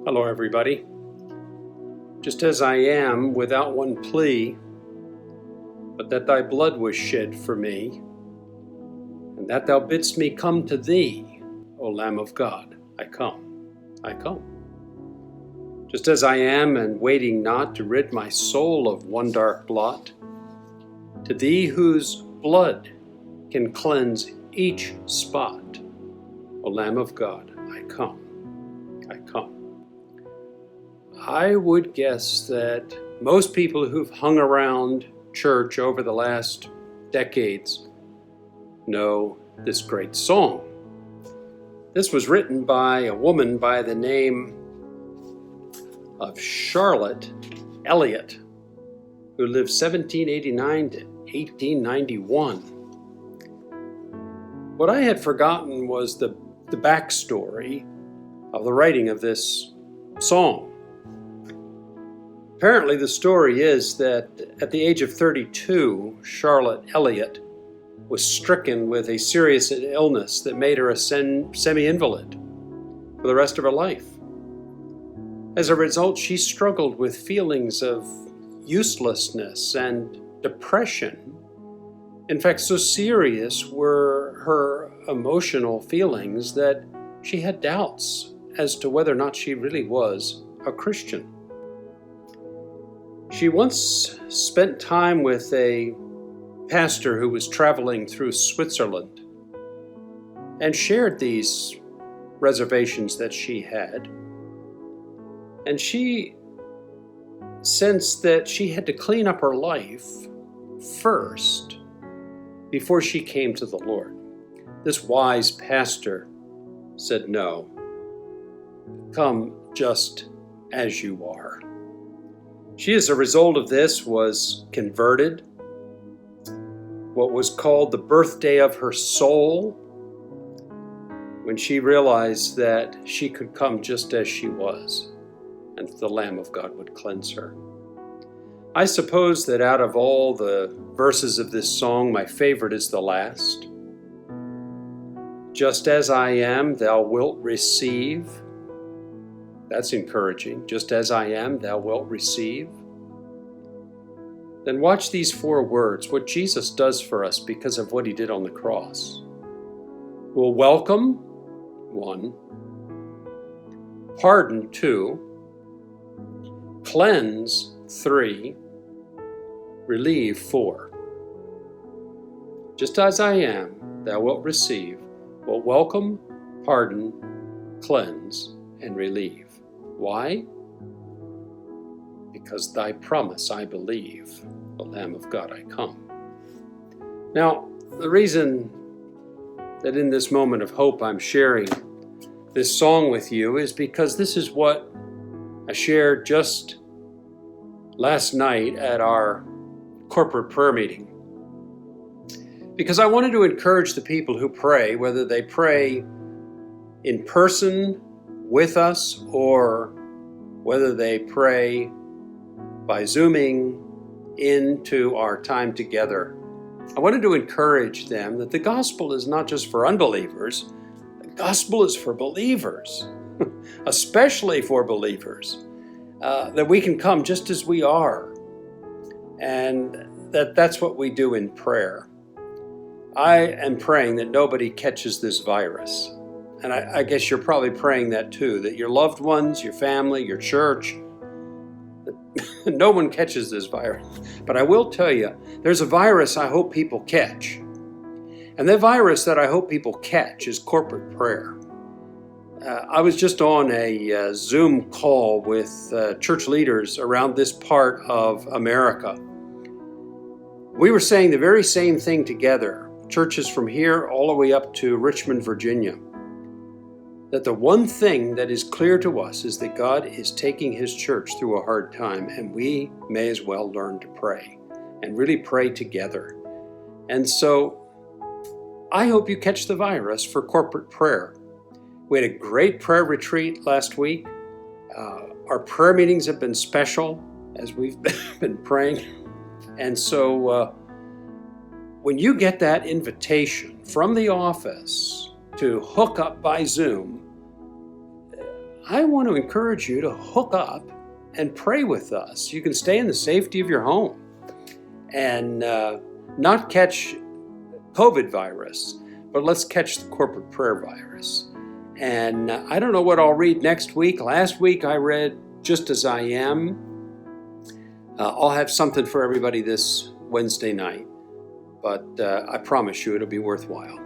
Hello, everybody. Just as I am, without one plea, but that thy blood was shed for me, and that thou bidst me come to thee, O Lamb of God, I come, I come. Just as I am, and waiting not to rid my soul of one dark blot, to thee whose blood can cleanse each spot, O Lamb of God, I come, I come. I would guess that most people who've hung around church over the last decades know this great song. This was written by a woman by the name of Charlotte Elliott, who lived 1789 to 1891. What I had forgotten was the backstory of the writing of this song. Apparently, the story is that at the age of 32, Charlotte Elliott was stricken with a serious illness that made her a semi-invalid for the rest of her life. As a result, she struggled with feelings of uselessness and depression. In fact, so serious were her emotional feelings that she had doubts as to whether or not she really was a Christian. She once spent time with a pastor who was traveling through Switzerland and shared these reservations that she had. And she sensed that she had to clean up her life first before she came to the Lord. This wise pastor said, "No, come just as you are." She, as a result of this, was converted, what was called the birthday of her soul, when she realized that she could come just as she was, and the Lamb of God would cleanse her. I suppose that out of all the verses of this song, my favorite is the last. Just as I am, thou wilt receive. That's encouraging. Just as I am, thou wilt receive. Then watch these four words, what Jesus does for us because of what he did on the cross. We'll welcome, 1. Pardon, 2. Cleanse, 3. Relieve, 4. Just as I am, thou wilt receive. Will welcome, pardon, cleanse, and relieve. Why? Because thy promise I believe, the Lamb of God I come. Now, the reason that in this moment of hope I'm sharing this song with you is because this is what I shared just last night at our corporate prayer meeting. Because I wanted to encourage the people who pray, whether they pray in person with us or whether they pray by Zooming into our time together. I wanted to encourage them that the gospel is not just for unbelievers, the gospel is for believers, especially for believers, that we can come just as we are, and that's what we do in prayer. I am praying that nobody catches this virus. And I guess you're probably praying that too, that your loved ones, your family, your church, no one catches this virus. But I will tell you, there's a virus I hope people catch. And the virus that I hope people catch is corporate prayer. I was just on a Zoom call with church leaders around this part of America. We were saying the very same thing together, churches from here all the way up to Richmond, Virginia. That the one thing that is clear to us is that God is taking his church through a hard time, and we may as well learn to pray and really pray together. And so I hope you catch the virus for corporate prayer. We had a great prayer retreat last week. Our prayer meetings have been special as we've been praying. And so when you get that invitation from the office to hook up by Zoom, I want to encourage you to hook up and pray with us. You can stay in the safety of your home and not catch COVID virus, but let's catch the corporate prayer virus. And I don't know what I'll read next week. Last week I read Just As I Am. I'll have something for everybody this Wednesday night, but I promise you it'll be worthwhile.